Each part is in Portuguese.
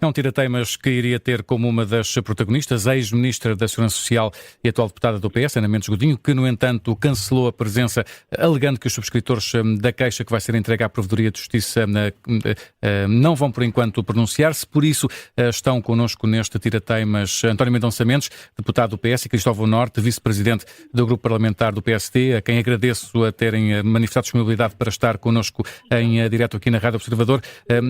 É um tirateimas que iria ter como uma das protagonistas a ex-ministra da Segurança Social e atual deputada do PS, Ana Mendes Godinho, que, no entanto, cancelou a presença, alegando que os subscritores da queixa que vai ser entregue à Provedoria de Justiça não vão, por enquanto, pronunciar-se. Por isso, estão connosco neste tirateimas António Mendonça Mendes, deputado do PS, e Cristóvão Norte, vice-presidente do Grupo Parlamentar do PSD, a quem agradeço a terem manifestado disponibilidade para estar connosco em direto aqui na Rádio Observador.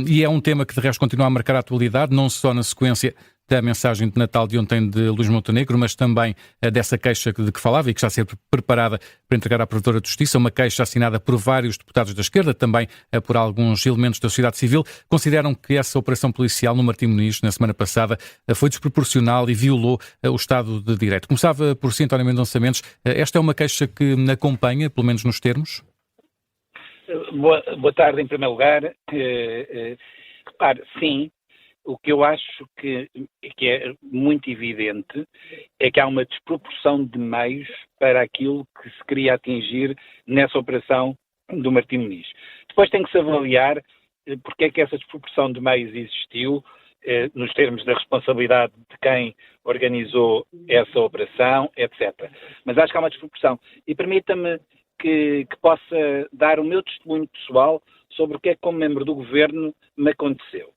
E é um tema que, de resto, continua a marcar a atualidade, não só na sequência da mensagem de Natal de ontem de Luís Montenegro, mas também dessa queixa de que falava e que está a ser preparada para entregar à Provedora de Justiça, uma queixa assinada por vários deputados da esquerda, também por alguns elementos da sociedade civil. Consideram que essa operação policial no Martim Moniz, na semana passada, foi desproporcional e violou o Estado de Direito. Começava por si, António Mendonça Mendes. Esta é uma queixa que acompanha, pelo menos nos termos? Boa tarde, em primeiro lugar. Sim, o que eu acho que é muito evidente é que há uma desproporção de meios para aquilo que se queria atingir nessa operação do Martim Moniz. Depois tem que se avaliar porque é que essa desproporção de meios existiu, nos termos da responsabilidade de quem organizou essa operação, etc. Mas acho que há uma desproporção. E permita-me que possa dar o meu testemunho pessoal sobre o que é que, como membro do Governo, me aconteceu.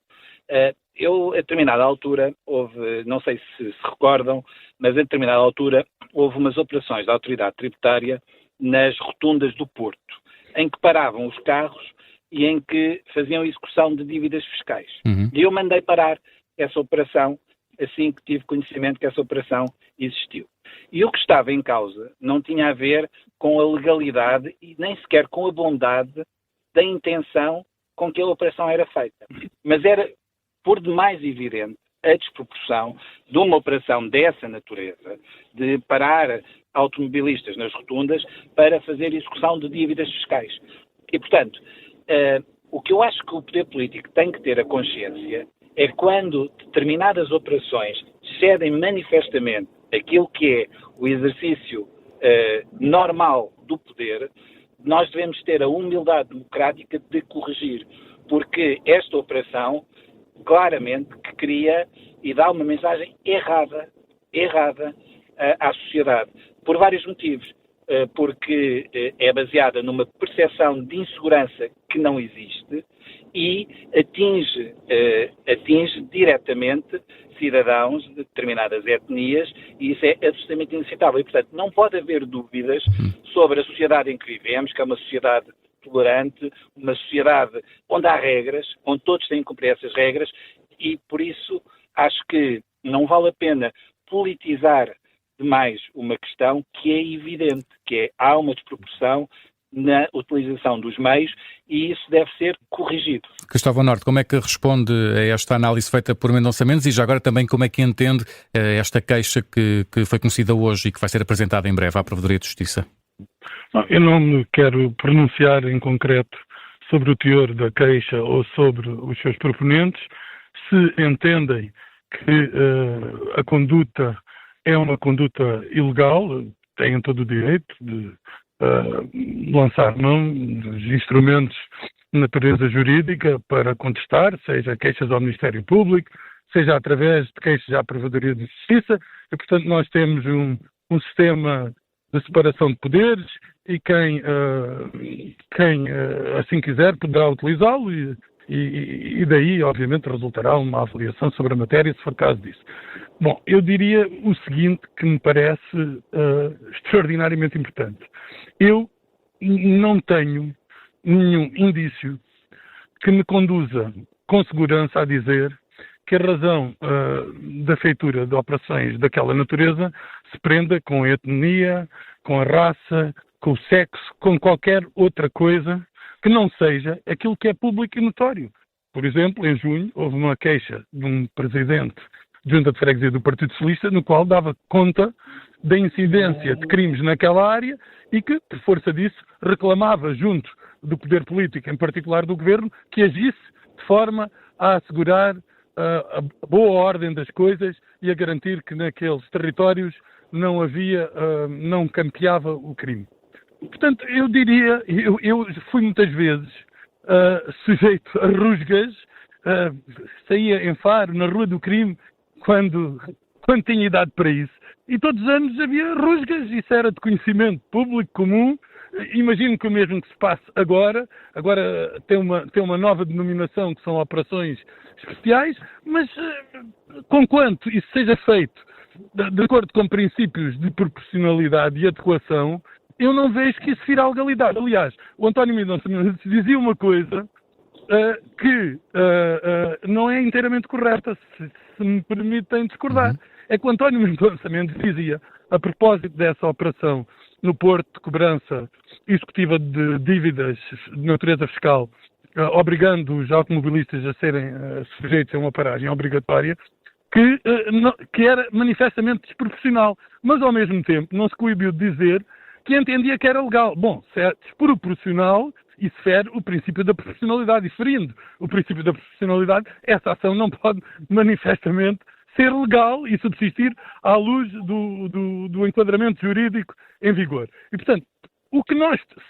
Eu, a determinada altura, não sei se recordam, mas a determinada altura houve umas operações da Autoridade Tributária nas rotundas do Porto, em que paravam os carros e em que faziam execução de dívidas fiscais. E eu mandei parar essa operação assim que tive conhecimento que essa operação existiu. E o que estava em causa não tinha a ver com a legalidade e nem sequer com a bondade da intenção com que a operação era feita. Mas era por demais evidente a desproporção de uma operação dessa natureza, de parar automobilistas nas rotundas para fazer execução de dívidas fiscais. E, portanto, o que eu acho que o poder político tem que ter a consciência é quando determinadas operações cedem manifestamente aquilo que é o exercício normal do poder, nós devemos ter a humildade democrática de corrigir, porque esta operação claramente que cria e dá uma mensagem errada à sociedade, por vários motivos. Porque é baseada numa percepção de insegurança que não existe e atinge diretamente cidadãos de determinadas etnias, e isso é absolutamente inaceitável. E, portanto, não pode haver dúvidas sobre a sociedade em que vivemos, que é uma sociedade tolerante, uma sociedade onde há regras, onde todos têm que cumprir essas regras, e por isso acho que não vale a pena politizar demais uma questão que é evidente, que há uma desproporção na utilização dos meios e isso deve ser corrigido. Cristóvão Norte, como é que responde a esta análise feita por Mendonça Mendes e já agora também como é que entende esta queixa que foi conhecida hoje e que vai ser apresentada em breve à Provedoria de Justiça? Eu não me quero pronunciar em concreto sobre o teor da queixa ou sobre os seus proponentes. Se entendem que a conduta é uma conduta ilegal, têm todo o direito de lançar mão dos instrumentos de natureza jurídica para contestar, seja queixas ao Ministério Público, seja através de queixas à Provedoria de Justiça, e portanto nós temos um sistema de separação de poderes e quem assim quiser poderá utilizá-lo e daí, obviamente, resultará uma avaliação sobre a matéria, se for caso disso. Bom, eu diria o seguinte, que me parece extraordinariamente importante. Eu não tenho nenhum indício que me conduza com segurança a dizer que a razão da feitura de operações daquela natureza se prenda com a etnia, com a raça, com o sexo, com qualquer outra coisa que não seja aquilo que é público e notório. Por exemplo, em junho, houve uma queixa de um presidente de Junta de Freguesia do Partido Socialista, no qual dava conta da incidência de crimes naquela área e que, por força disso, reclamava junto do poder político, em particular do Governo, que agisse de forma a assegurar a boa ordem das coisas e a garantir que naqueles territórios não campeava o crime. Portanto, eu diria, eu fui muitas vezes sujeito a rusgas saía em Faro, na Rua do Crime, quando tinha idade para isso. E todos os anos havia rusgas, isso era de conhecimento público comum. Imagino que o mesmo que se passe agora tem uma nova denominação, que são operações especiais, mas conquanto isso seja feito de acordo com princípios de proporcionalidade e adequação, eu não vejo que isso vire à legalidade. Aliás, o António Mendonça Menezes dizia uma coisa que não é inteiramente correta, se me permitem discordar. É que o António Mendonça Menezes dizia, a propósito dessa operação no Porto de cobrança executiva de dívidas de natureza fiscal, obrigando os automobilistas a serem sujeitos a uma paragem obrigatória, que era manifestamente desproporcional, mas ao mesmo tempo não se coibiu de dizer que entendia que era legal. Bom, se é desproporcional, isso fere o princípio da proporcionalidade, e ferindo o princípio da proporcionalidade, essa ação não pode manifestamente ser legal e subsistir à luz do enquadramento jurídico em vigor. E, portanto,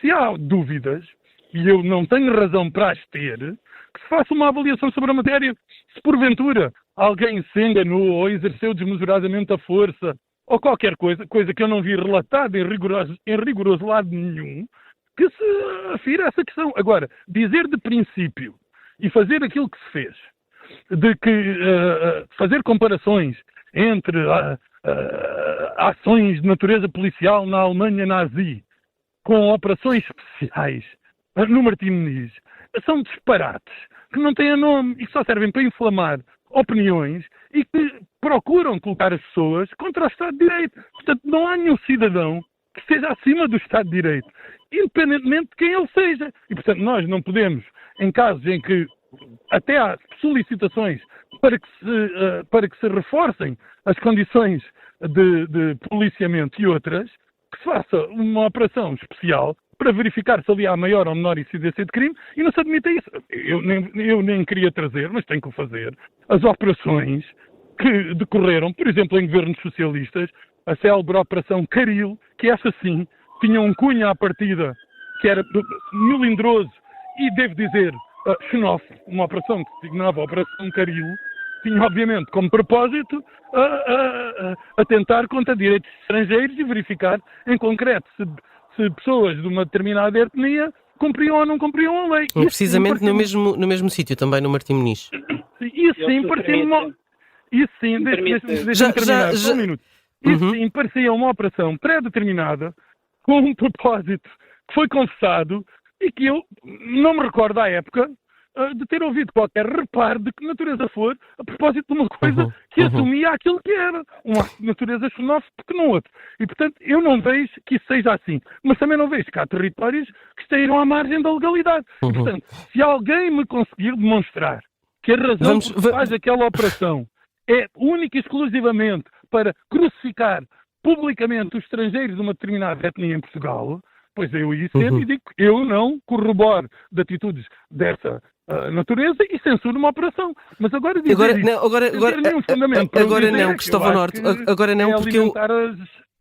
se há dúvidas, e eu não tenho razão para as ter, que se faça uma avaliação sobre a matéria, se porventura alguém se enganou ou exerceu desmesuradamente a força, ou qualquer coisa que eu não vi relatada em rigoroso lado nenhum, que se afira essa questão. Agora, dizer de princípio e fazer aquilo que se fez, de que fazer comparações entre ações de natureza policial na Alemanha nazi com operações especiais no Martim Moniz, são disparates que não têm nome e que só servem para inflamar opiniões e que procuram colocar as pessoas contra o Estado de Direito. Portanto, não há nenhum cidadão que esteja acima do Estado de Direito, independentemente de quem ele seja. E, portanto, nós não podemos, em casos em que até há solicitações para que se reforcem as condições de policiamento e outras, que se faça uma operação especial para verificar se ali há maior ou menor incidência de crime, e não se admite isso. Eu nem queria trazer, mas tenho que o fazer, as operações que decorreram, por exemplo, em governos socialistas, a célebre Operação Caril, que essa sim tinha um cunho à partida que era melindroso e, devo dizer, xenófobo, uma operação que se designava Operação Caril, tinha obviamente como propósito atentar contra direitos estrangeiros e verificar em concreto se pessoas de uma determinada etnia cumpriam ou não cumpriam a lei. Precisamente no mesmo sítio, também no Martim Moniz. Isso sim parecia deixa-me terminar, só um minuto. Isso sim parecia uma operação pré-determinada, com um propósito que foi confessado e que eu não me recordo à época de ter ouvido qualquer reparo de que natureza for, a propósito de uma coisa que assumia aquilo que era, um ato de natureza xenófobo que não outro. E, portanto, eu não vejo que isso seja assim. Mas também não vejo que há territórios que estejam à margem da legalidade. E, portanto, se alguém me conseguir demonstrar que a razão por que faz aquela operação é única e exclusivamente para crucificar publicamente os estrangeiros de uma determinada etnia em Portugal, pois eu isso sempre digo que eu não corroboro de atitudes dessa natureza e censuro uma operação. Mas agora nenhum fundamento agora não, Cristóvão Norte, agora não, porque eu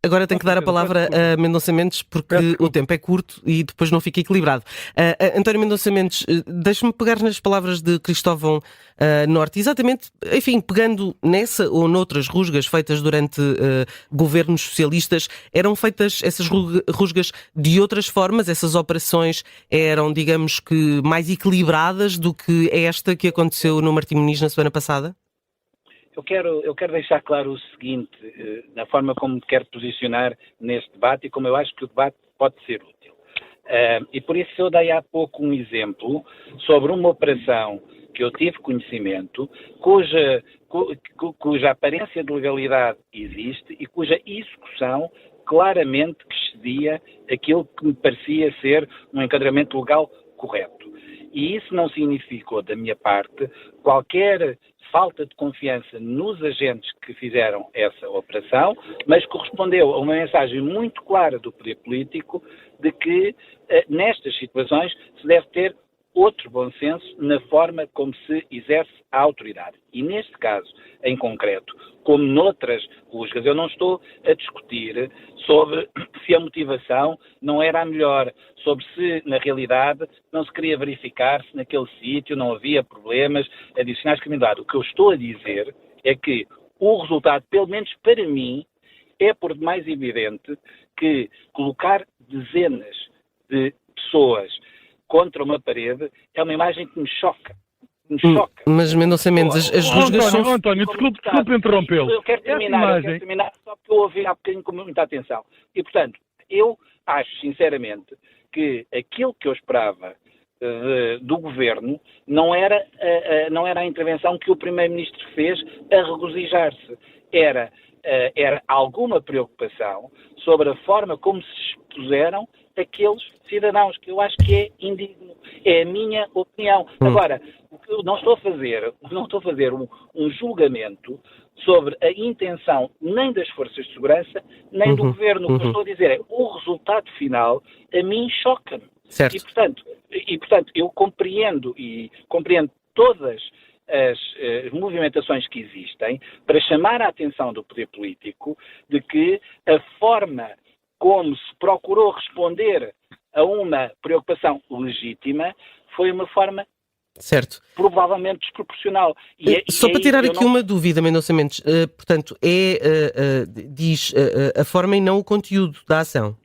agora tenho que dar a palavra a Mendonça Mendes, porque o tempo é curto e depois não fica equilibrado. António Mendonça Mendes, deixe-me pegar nas palavras de Cristóvão Norte, exatamente, enfim, pegando nessa ou noutras rusgas feitas durante governos socialistas, eram feitas essas rusgas de outras formas, essas operações eram, digamos que, mais equilibradas do que esta que aconteceu no Martim Moniz na semana passada? Eu quero deixar claro o seguinte, na forma como me quero posicionar neste debate e como eu acho que o debate pode ser útil. E por isso eu dei há pouco um exemplo sobre uma operação que eu tive conhecimento, cuja aparência de legalidade existe e cuja execução claramente excedia aquilo que me parecia ser um enquadramento legal correto. E isso não significou, da minha parte, qualquer falta de confiança nos agentes que fizeram essa operação, mas correspondeu a uma mensagem muito clara do poder político de que, nestas situações, se deve ter outro bom senso na forma como se exerce a autoridade. E neste caso, em concreto, como noutras rusgas, eu não estou a discutir sobre se a motivação não era a melhor, sobre se, na realidade, não se queria verificar se naquele sítio não havia problemas adicionais de criminalidade. O que eu estou a dizer é que o resultado, pelo menos para mim, é por demais evidente que colocar dezenas de pessoas contra uma parede é uma imagem que me choca. Me choca. Mas, Mendonça Mendes, as rusgas são... António, desculpe interrompê-lo. Eu quero terminar só porque eu ouvi há bocadinho com muita atenção. E, portanto, eu acho, sinceramente, que aquilo que eu esperava do Governo não era a intervenção que o Primeiro-Ministro fez a regozijar-se. Era alguma preocupação sobre a forma como se expuseram aqueles cidadãos, que eu acho que é indigno. É a minha opinião. Agora, o que eu não estou a fazer um julgamento sobre a intenção nem das forças de segurança, nem do Governo. O que eu estou a dizer é o resultado final, a mim choca-me. Certo. E, portanto, eu compreendo todas as movimentações que existem para chamar a atenção do poder político de que a forma como se procurou responder a uma preocupação legítima foi uma forma provavelmente desproporcional. Só para tirar aqui uma dúvida, Mendonça Mendes, portanto, diz a forma e não o conteúdo da ação.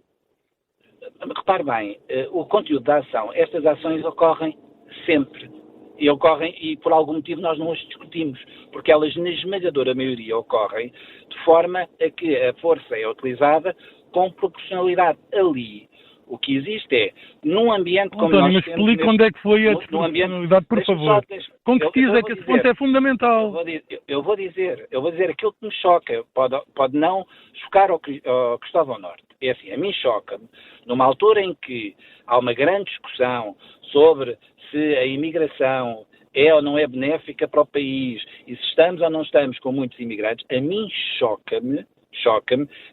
Repare bem, o conteúdo da ação, estas ações ocorrem sempre. E por algum motivo nós não as discutimos, porque elas na esmagadora maioria ocorrem de forma a que a força é utilizada com proporcionalidade. Ali, o que existe é, num ambiente como António, nós mas explique onde é que foi a desproporcionalidade, por favor. Concretiza que esse ponto é fundamental. Eu vou dizer aquilo que me choca, pode não chocar ao Cristóvão Norte. É assim, a mim choca-me, numa altura em que há uma grande discussão sobre se a imigração é ou não é benéfica para o país e se estamos ou não estamos com muitos imigrantes, a mim choca-me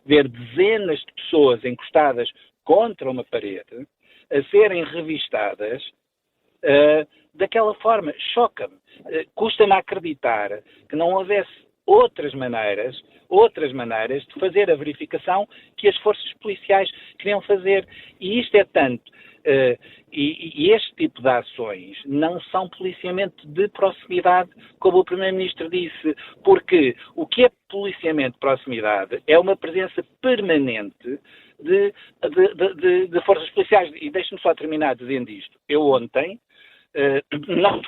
ver dezenas de pessoas encostadas contra uma parede a serem revistadas daquela forma. Choca-me. Custa-me acreditar que não houvesse outras maneiras de fazer a verificação que as forças policiais queriam fazer. E isto é tanto. E este tipo de ações não são policiamento de proximidade, como o Primeiro-Ministro disse, porque o que é policiamento de proximidade é uma presença permanente de forças policiais. E deixe-me só terminar dizendo isto. Eu ontem,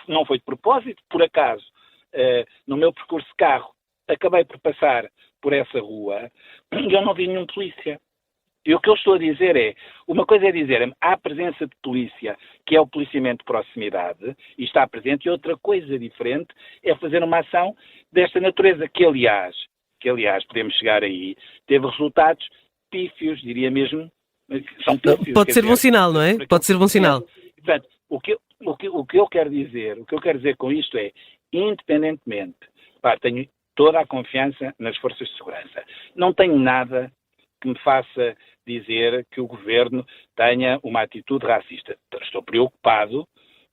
não foi de propósito, por acaso, no meu percurso de carro, acabei por passar por essa rua e eu não vi nenhum polícia. E o que eu estou a dizer é, uma coisa é dizer-me, há presença de polícia, que é o policiamento de proximidade, e está presente, e outra coisa diferente é fazer uma ação desta natureza, que aliás, podemos chegar aí, teve resultados pífios, diria mesmo, são pífios. Pode ser bom sinal, não é? Pode ser bom sinal. Portanto, o que eu quero dizer com isto é, independentemente, tenho toda a confiança nas forças de segurança. Não tenho nada que me faça dizer que o Governo tenha uma atitude racista. Estou preocupado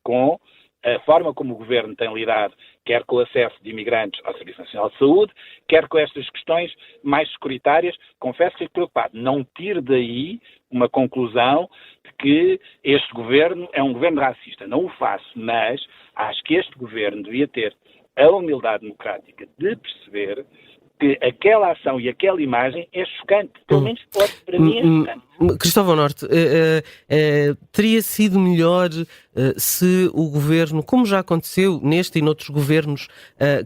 com a forma como o Governo tem lidado, quer com o acesso de imigrantes ao Serviço Nacional de Saúde, quer com estas questões mais securitárias. Confesso que estou preocupado. Não tiro daí uma conclusão de que este Governo é um Governo racista. Não o faço, mas acho que este Governo devia ter a humildade democrática de perceber que aquela ação e aquela imagem é chocante. Pelo menos para mim é chocante. Cristóvão Norte, teria sido melhor se o Governo, como já aconteceu neste e noutros governos,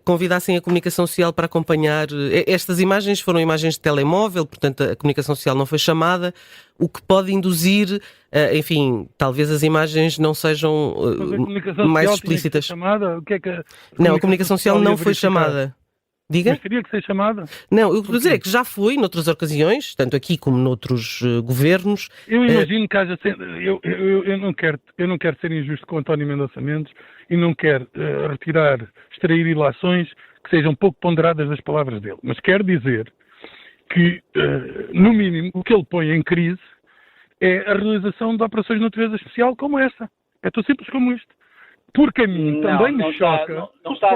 convidassem a comunicação social para acompanhar... Estas imagens foram imagens de telemóvel, portanto a comunicação social não foi chamada, o que pode induzir, enfim, talvez as imagens não sejam mais explícitas. Não, a comunicação social não foi chamada. Diga? Mas teria que ser chamada? Não, eu quero dizer é que já foi noutras ocasiões, tanto aqui como noutros governos. Eu imagino que haja... Eu não quero ser injusto com António Mendonça Mendes e não quero extrair ilações que sejam pouco ponderadas das palavras dele. Mas quero dizer que, no mínimo, o que ele põe em crise é a realização de operações de natureza especial como essa. É tão simples como isto. Porque a mim também me choca não está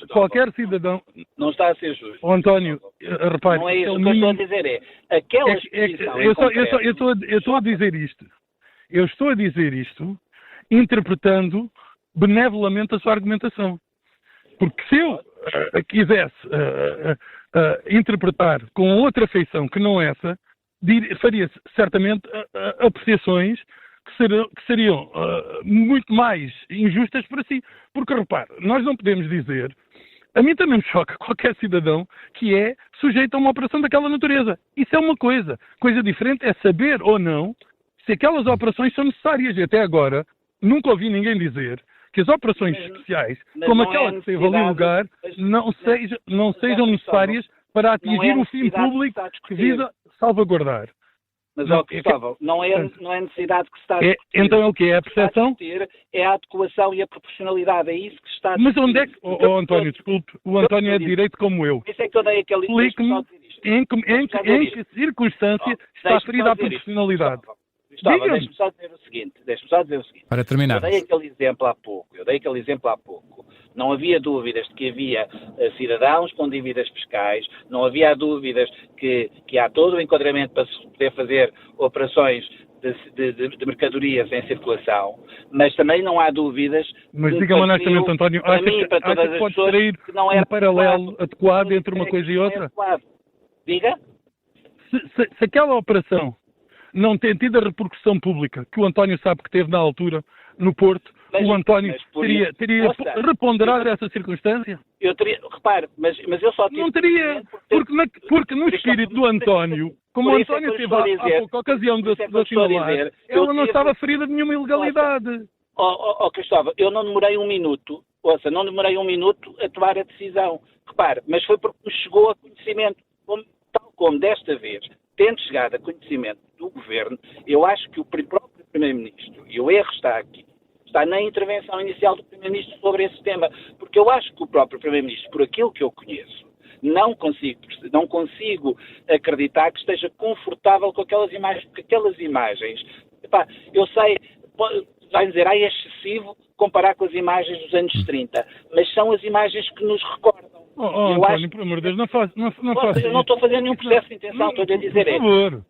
qualquer cidadão... Não está a ser justo. Oh, António, repare... Não é isso que eu estou a dizer, aquela exposição eu estou a dizer isto. Eu estou a dizer isto interpretando benevolamente a sua argumentação. Porque se eu quisesse interpretar com outra feição que não essa, faria certamente apreciações que seriam muito mais injustas para si. Porque, repare, nós não podemos dizer... A mim também me choca qualquer cidadão que é sujeito a uma operação daquela natureza. Isso é uma coisa. Coisa diferente é saber ou não se aquelas operações são necessárias. E até agora, nunca ouvi ninguém dizer que as operações especiais, como aquela que teve ali lugar, não sejam necessárias para atingir o fim público que visa salvaguardar. Mas, Cristóvão, não é necessidade que se está a discutir. Então é o quê? É a percepção? É a adequação e a proporcionalidade. É isso que se está a discutir. Mas onde é que... António, desculpe. O António é de direito como eu. Isso é que eu dei aquele... Explique-me em que circunstância está ferida a proporcionalidade. Gustavo, deixe-me só dizer o seguinte. Para terminar. Eu dei aquele exemplo há pouco. Não havia dúvidas de que havia cidadãos com dívidas fiscais, não havia dúvidas que há todo o enquadramento para se poder fazer operações de mercadorias em circulação, mas também não há dúvidas... Mas diga-me honestamente, António, acha que pode sair um paralelo adequado entre uma coisa e outra? Diga? Se aquela operação não tem tido a repercussão pública que o António sabe que teve na altura no Porto, o António teria reponderado essa circunstância? Eu teria, repare, mas eu só tive... Não teria, porque no espírito do António, como o António teve há pouca ocasião de assinalar, ela não estava ferida de nenhuma ilegalidade. Cristóvão, eu não demorei um minuto a tomar a decisão. Repare, mas foi porque me chegou a conhecimento, tal como desta vez, tendo chegado a conhecimento do Governo, eu acho que o próprio Primeiro-Ministro, e o erro está na intervenção inicial do Primeiro-Ministro sobre esse tema, porque eu acho que o próprio Primeiro-Ministro, por aquilo que eu conheço, não consigo acreditar que esteja confortável com aquelas imagens, porque aquelas imagens, eu sei, vai dizer, é excessivo comparar com as imagens dos anos 30, mas são as imagens que nos recordam. António, por amor de Deus, não faça eu não estou a fazer nenhum processo de intenção, estou a dizer por favor.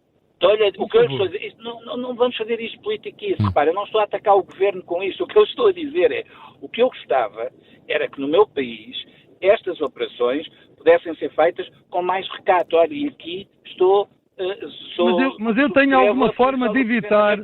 O que eu estou a dizer, não vamos fazer isto politiquice, repara, eu não estou a atacar o Governo com isto, o que eu estou a dizer é, o que eu gostava era que no meu país estas operações pudessem ser feitas com mais recato. Olha, e aqui mas eu tenho alguma forma de evitar,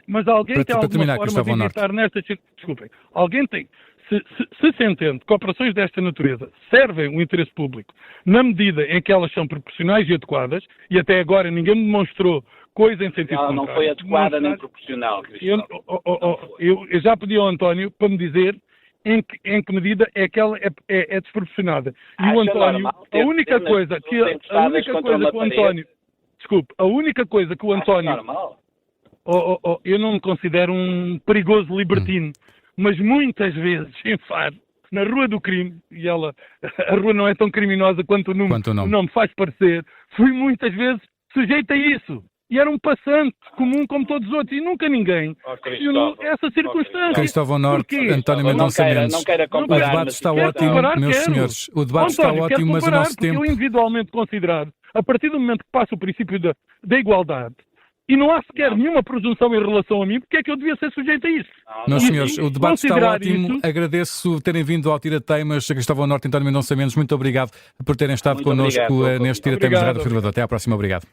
mas alguém tem alguma forma de evitar nestas circunstâncias. Desculpem, alguém tem. Se entende que operações desta natureza servem o interesse público na medida em que elas são proporcionais e adequadas, e até agora ninguém me demonstrou coisa em sentido contrário. Ela não foi adequada nem proporcional, Cristóvão. Eu já pedi ao António para me dizer em que medida é que ela é desproporcionada. E o António, a única coisa que o António... Desculpe, a única coisa que o António... eu não me considero um perigoso libertino, mas muitas vezes, em Faro, na Rua do Crime, e a rua não é tão criminosa quanto o nome faz parecer, fui muitas vezes sujeito a isso. E era um passante comum como todos os outros, e nunca ninguém questionou essa circunstância. Cristóvão Norte, António Mendonça Mendes. Não quero comparar, o debate está ótimo, meus senhores. O debate está ótimo, mas o nosso tempo... Eu individualmente considero, a partir do momento que passa o princípio da igualdade, e não há sequer nenhuma presunção em relação a mim, porque é que eu devia ser sujeito a isso? Meus senhores, o debate está ótimo. Agradeço terem vindo ao Tira Teimas. Cristóvão Norte e António Mendonça Mendes, muito obrigado por terem estado connosco neste Tira Teimas da Rádio Observador. Até à próxima. Obrigado.